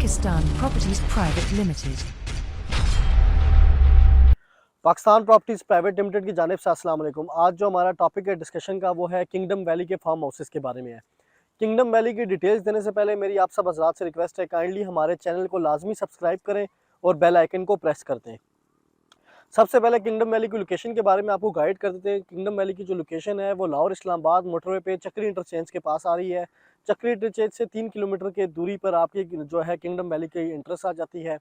Pakistan Properties Private Limited. Pakistan properties private limited की जानिब से अस्सलाम वालेकुम। आज जो हमारा टॉपिक है डिस्कशन का वो है किंगडम वैली के फार्म हाउसेस के बारे में है। किंगडम वैली की डिटेल्स देने से पहले मेरी आप सब हज़रात से रिक्वेस्ट है, काइंडली हमारे चैनल को लाजमी सब्सक्राइब करें और बेल आइकन को प्रेस कर दें। सबसे पहले किंगडम वैली की लोकेशन के बारे में आपको गाइड कर देते हैं। किंगडम वैली की जो लोकेशन है वो लाहौर इस्लामाबाद मोटरवे पे चक्री इंटरचेंज के पास आ रही है। चक्री इंटरचेंज से 3 किलोमीटर के दूरी पर आपकी जो है किंगडम वैली की इंट्रेंस आ जाती है।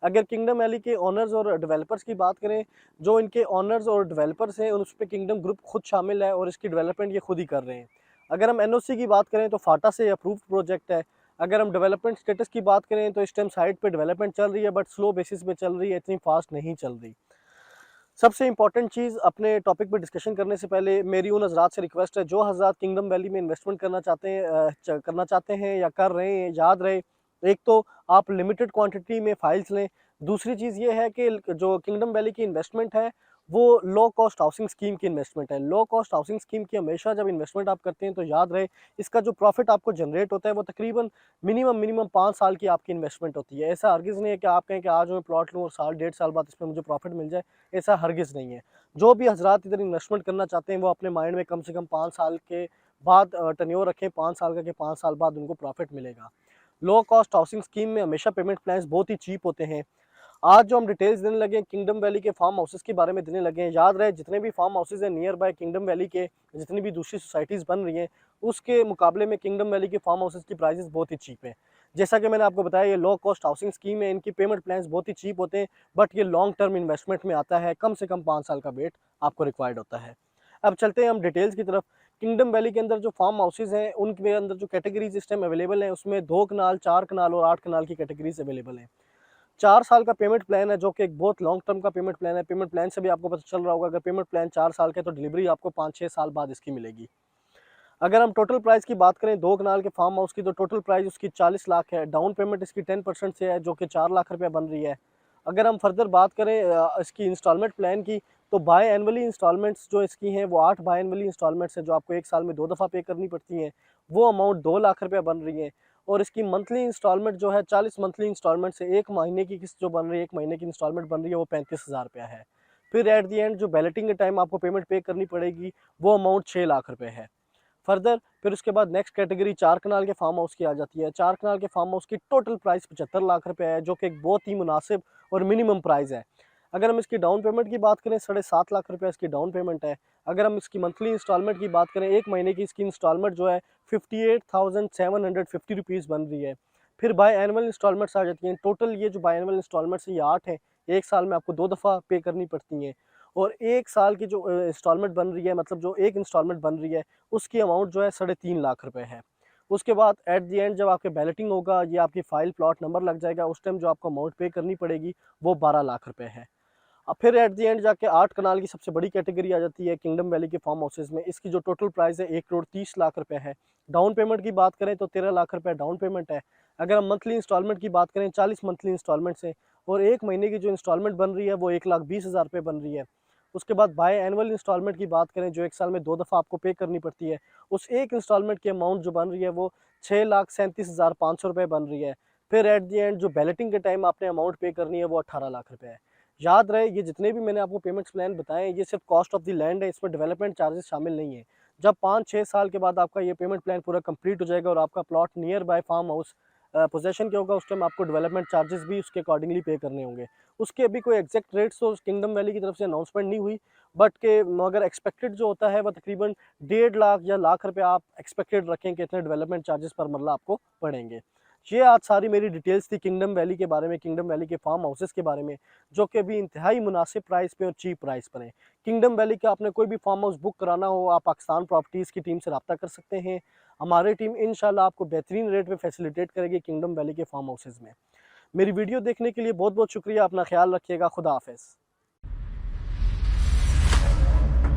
अगर किंगडम वैली के ओनर्स और डेवलपर्स की बात करें, जो इनके ओनर्स और डेवलपर्स हैं उस पर किंगडम ग्रुप खुद शामिल है और इसकी डेवलपमेंट ये खुद ही कर रहे हैं। अगर हम एनओसी की बात करें तो फाटा से अप्रूव्ड प्रोजेक्ट है। अगर हम डेवलपमेंट स्टेटस की बात करें तो इस टाइम साइट पे डेवलपमेंट चल रही है, बट स्लो बेसिस पे चल रही है, इतनी फास्ट नहीं चल रही। सबसे इंपॉर्टेंट चीज़, अपने टॉपिक पे डिस्कशन करने से पहले मेरी उन हज़रात से रिक्वेस्ट है जो हज़रात किंगडम वैली में इन्वेस्टमेंट करना चाहते हैं या कर रहे हैं, याद रहे, एक तो आप लिमिटेड क्वांटिटी में फाइल्स लें। दूसरी चीज़ ये है कि जो किंगडम वैली की इन्वेस्टमेंट है वो लो कॉस्ट हाउसिंग स्कीम की इन्वेस्टमेंट है। लो कॉस्ट हाउसिंग स्कीम की हमेशा जब इन्वेस्टमेंट आप करते हैं तो याद रहे, इसका जो प्रॉफिट आपको जनरेट होता है वो तकरीबन मिनिमम 5 साल की आपकी इन्वेस्टमेंट होती है। ऐसा हरगिज़ नहीं है कि आप कहें कि आज मैं प्लॉट लूँ और साल डेढ़ साल बाद इसमें मुझे प्रॉफिट मिल जाए, ऐसा हरगिज़ नहीं है। जो भी हजरात इधर इन्वेस्टमेंट करना चाहते हैं वो अपने माइंड में कम से कम 5 साल के बाद टर्न्योर रखें, 5 साल का, कि 5 साल बाद उनको प्रॉफिट मिलेगा। लो कॉस्ट हाउसिंग स्कीम में हमेशा पेमेंट प्लान्स बहुत ही चीप होते हैं। आज जो हम डिटेल्स देने लगे किंगडम वैली के फार्म हाउसेस के बारे में देने लगे हैं, याद रहे जितने भी फार्म हाउसेस हैं नियर बाय किंगडम वैली के, जितनी भी दूसरी सोसाइटीज़ बन रही हैं उसके मुकाबले में किंगडम वैली के फार्म हाउसेस की प्राइसेस बहुत ही चीप हैं। जैसा कि मैंने आपको बताया, ये लो कॉस्ट हाउसिंग स्कीम है, इनकी पेमेंट प्लान्स बहुत ही चीप होते हैं, बट ये लॉन्ग टर्म इन्वेस्टमेंट में आता है, कम से कम 5 साल का वेट आपको रिक्वायर्ड होता है। अब चलते हैं हम डिटेल्स की तरफ। किंगडम वैली के अंदर जो फार्म हाउसेस हैं उनके अंदर जो कैटेगरीज इस टाइम अवेलेबल हैं उसमें 2 कनाल, 4 कनाल और 8 कनाल की कैटेगरीज अवेलेबल हैं। 4 साल का पेमेंट प्लान है जो कि एक बहुत लॉन्ग टर्म का पेमेंट प्लान है। पेमेंट प्लान से भी आपको पता चल रहा होगा, अगर पेमेंट प्लान 4 साल का है तो डिलीवरी आपको 5-6 साल बाद इसकी मिलेगी। अगर हम टोटल प्राइस की बात करें 2 कनाल के फार्म हाउस की, तो टोटल प्राइस उसकी 40 लाख है। डाउन पेमेंट इसकी 10% से है जो कि 4 लाख रुपये बन रही है। अगर हम फर्दर बात करें इसकी इंस्टॉलमेंट प्लान की, तो बाय एनुअली इंस्टॉलमेंट्स जो इसकी हैं वो 8 बाय एनुअली इंस्टॉलमेंट्स हैं जो आपको एक साल में 2 दफ़ा पे करनी पड़ती हैं। वो अमाउंट 2 लाख रुपये बन रही है। और इसकी मंथली इंस्टॉलमेंट जो है 40 मंथली इंस्टॉलमेंट से एक महीने की किस्त जो बन रही है, एक महीने की इंस्टॉलमेंट बन रही है वो 35,000 रुपया है। फिर एट दी एंड जो बैलेटिंग के टाइम आपको पेमेंट पे करनी पड़ेगी वो अमाउंट 6 लाख रुपये है। फर्दर फिर उसके बाद नेक्स्ट कैटेगरी 4 कनाल के फार्म हाउस की आ जाती है। 4 कनाल के फार्म हाउस की टोटल प्राइस 75 लाख रुपए है जो कि एक बहुत ही मुनासिब और मिनिमम प्राइस है। अगर हम इसकी डाउन पेमेंट की बात करें 7.5 लाख रुपए इसकी डाउन पेमेंट है। अगर हम इसकी मंथली इंस्टॉलमेंट की बात करें, एक महीने की इसकी इंस्टॉलमेंट जो है 58,750 रुपीज़ बन रही है। फिर बाय एनुअल इंस्टॉलमेंट्स आ जाती हैं। टोटल ये जो बाय एनुअल इंस्टॉलमेंट्स ये 8 हैं, एक साल में आपको 2 दफ़ा पे करनी पड़ती हैं। और एक साल की जो इंस्टॉलमेंट बन रही है, मतलब जो एक इंस्टॉलमेंट बन रही है उसकी अमाउंट जो है 3.5 लाख रुपए है। उसके बाद एट दी एंड जब आपके बैलेटिंग होगा, ये आपकी फाइल प्लॉट नंबर लग जाएगा, उस टाइम जो आपको अमाउंट पे करनी पड़ेगी वो 12 लाख रुपए है। अब फिर एट दी एंड जाके 8 कनाल की सबसे बड़ी कैटेगरी आ जाती है किंगडम वैली के फार्म हाउसेज में। इसकी जो टोटल प्राइस है 1,30,00,000 रुपए है। डाउन पेमेंट की बात करें तो 13 लाख रुपए डाउन पेमेंट है। अगर हम मंथली इंस्टॉलमेंट की बात करें 40 मंथली इंस्टॉलमेंट्स हैं और एक महीने की जो इंस्टॉलमेंट बन रही है वो 1,20,000 रुपये बन रही है। उसके बाद बाय एनुअल इंस्टॉलमेंट की बात करें जो एक साल में 2 दफ़ा आपको पे करनी पड़ती है, उस एक इंस्टॉलमेंट की अमाउंट जो बन रही है वो 6,37,500 रुपये बन रही है। फिर एट दी एंड जो बैलेटिंग के टाइम आपने अमाउंट पे करनी है वो 18 लाख रुपये है। याद रहे, ये जितने भी मैंने आपको पेमेंट्स प्लान बताए ये सिर्फ कॉस्ट ऑफ द लैंड है, इसमें डेवलपमेंट चार्जेस शामिल नहीं है। जब 5-6 साल के बाद आपका ये पेमेंट प्लान पूरा कंप्लीट हो जाएगा और आपका plot nearby farm house possession के होगा, उस टाइम आपको डेवलपमेंट चार्जेस भी उसके अकॉर्डिंगली पे करने होंगे। उसके अभी कोई एग्जैक्ट रेट्स तो किंगडम वैली की तरफ से अनाउंसमेंट नहीं हुई, बट के मगर एक्सपेक्टेड जो होता है वह तकरीबन 1.5 लाख या लाख रुपए आप एक्सपेक्टेड रखें कि इतने डेवलपमेंट चार्जेस पर मरला आपको पड़ेंगे। ये आज सारी मेरी डिटेल्स थी किंगडम वैली के बारे में, किंगडम वैली के फार्म हाउसेस के बारे में, जो कि अभी इंतहाई मुनासिब प्राइस पे और चीप प्राइस पर है। किंगडम वैली का आपने कोई भी फार्म हाउस बुक कराना हो, आप पाकिस्तान प्रॉपर्टीज़ की टीम से रब्ता कर सकते हैं। हमारी टीम इंशाल्लाह आपको बेहतरीन रेट पे फैसिलिटेट करेगी किंगडम वैली के फार्म हाउसेज में। मेरी वीडियो देखने के लिए बहुत बहुत शुक्रिया। अपना ख्याल रखिएगा। खुदा हाफिज़।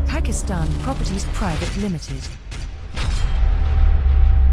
Pakistan Properties Private Limited.